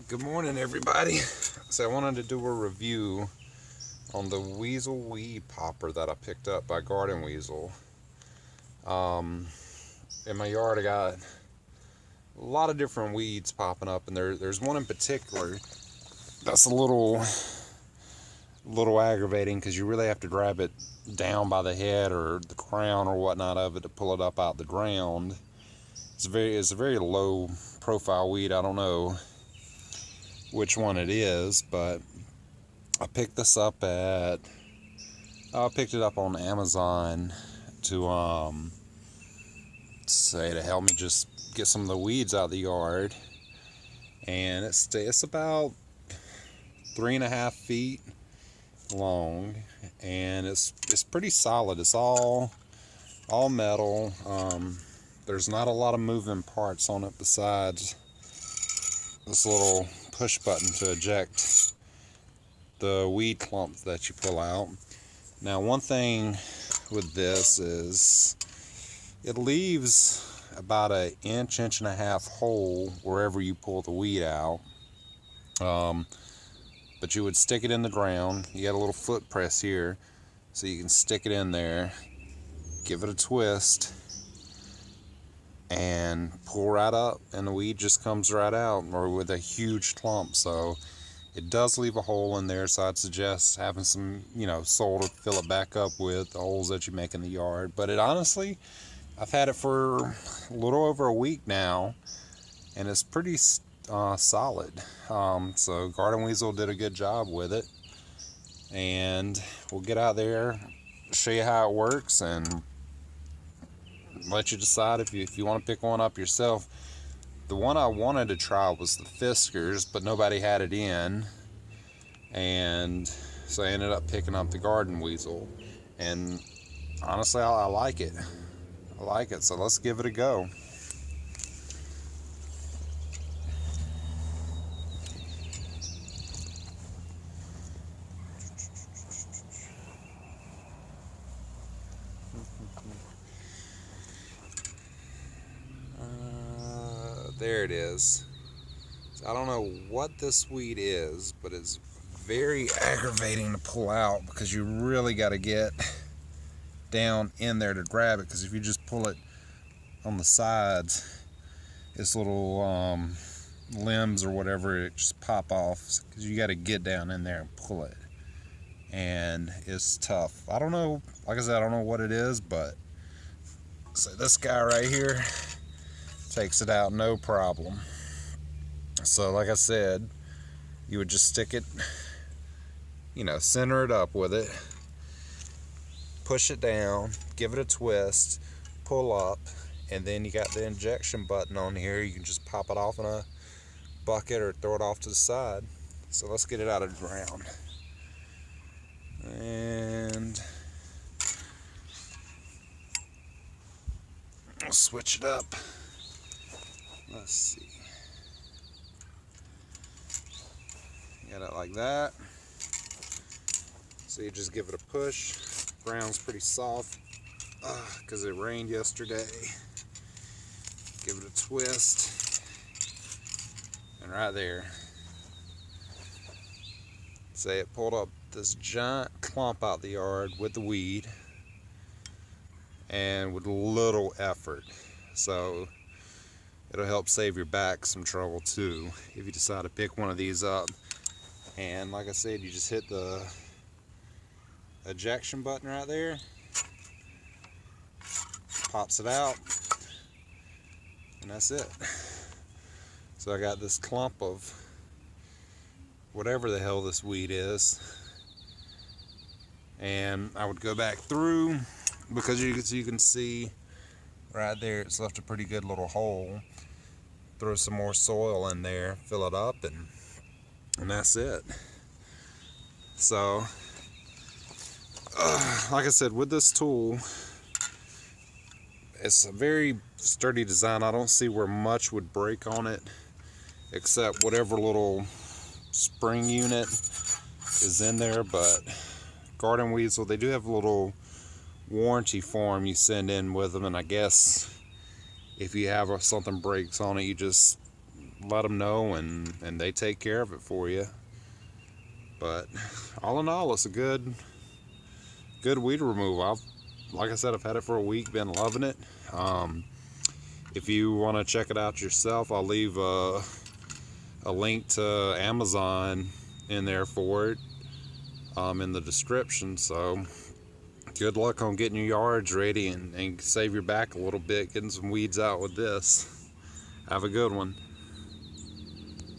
Good morning, everybody. So I wanted to do a review on the Weasel Weedpopper that I picked up by Garden Weasel. In my yard, I got a lot of different weeds popping up, and there's one in particular that's a little aggravating because you really have to grab it down by the head or the crown or whatnot of it to pull it up out the ground. It's a very low profile weed. I don't know which one it is, but I picked this up I picked it up on Amazon to help me just get some of the weeds out of the yard, and it's about 3.5 feet long, and it's pretty solid. It's all metal. There's not a lot of moving parts on it besides this little push button to eject the weed clump that you pull out. Now, one thing with this is it leaves about an inch and a half hole wherever you pull the weed out. But you would stick it in the ground. You got a little foot press here, so you can stick it in there, give it a twist, and pull right up, and the weed just comes right out, or with a huge clump. So it does leave a hole in there, so I'd suggest having some, soil to fill it back up with, the holes that you make in the yard. But it honestly, I've had it for a little over a week now, and it's pretty solid. So Garden Weasel did a good job with it, and we'll get out there, show you how it works, and let you decide if you want to pick one up yourself. The one I wanted to try was the Fiskars, but nobody had it in, and so I ended up picking up the Garden Weasel, and honestly, I like it. So let's give it a go. There it is. So I don't know what this weed is, but it's very aggravating to pull out because you really got to get down in there to grab it, because if you just pull it on the sides, its little limbs or whatever, it just pop off, because you got to get down in there and pull it, and it's tough. I don't know, like I said, I don't know what it is, but so this guy right here takes it out no problem. So like I said, you would just stick it, center it up with it, push it down, give it a twist, pull up, and then you got the injection button on here. You can just pop it off in a bucket or throw it off to the side. So let's get it out of the ground. And I'll switch it up. Let's see. Got it like that. So you just give it a push. Ground's pretty soft because it rained yesterday. Give it a twist, and right there, say it pulled up this giant clump out the yard with the weed, and with little effort. So it'll help save your back some trouble too if you decide to pick one of these up. And like I said, you just hit the ejection button right there, pops it out, and that's it. So I got this clump of whatever the hell this weed is, and I would go back through, because you can see right there it's left a pretty good little hole. Throw some more soil in there, fill it up, and that's it. So like I said, with this tool, it's a very sturdy design. I don't see where much would break on it, except whatever little spring unit is in there. But Garden Weasel, they do have a little warranty form you send in with them, and I guess if you have something breaks on it, you just let them know, and they take care of it for you. But all in all, it's a good weed removal. Like I said, I've had it for a week, been loving it. If you want to check it out yourself, I'll leave a link to Amazon in there for it, in the description. So good luck on getting your yards ready, and save your back a little bit getting some weeds out with this. Have a good one.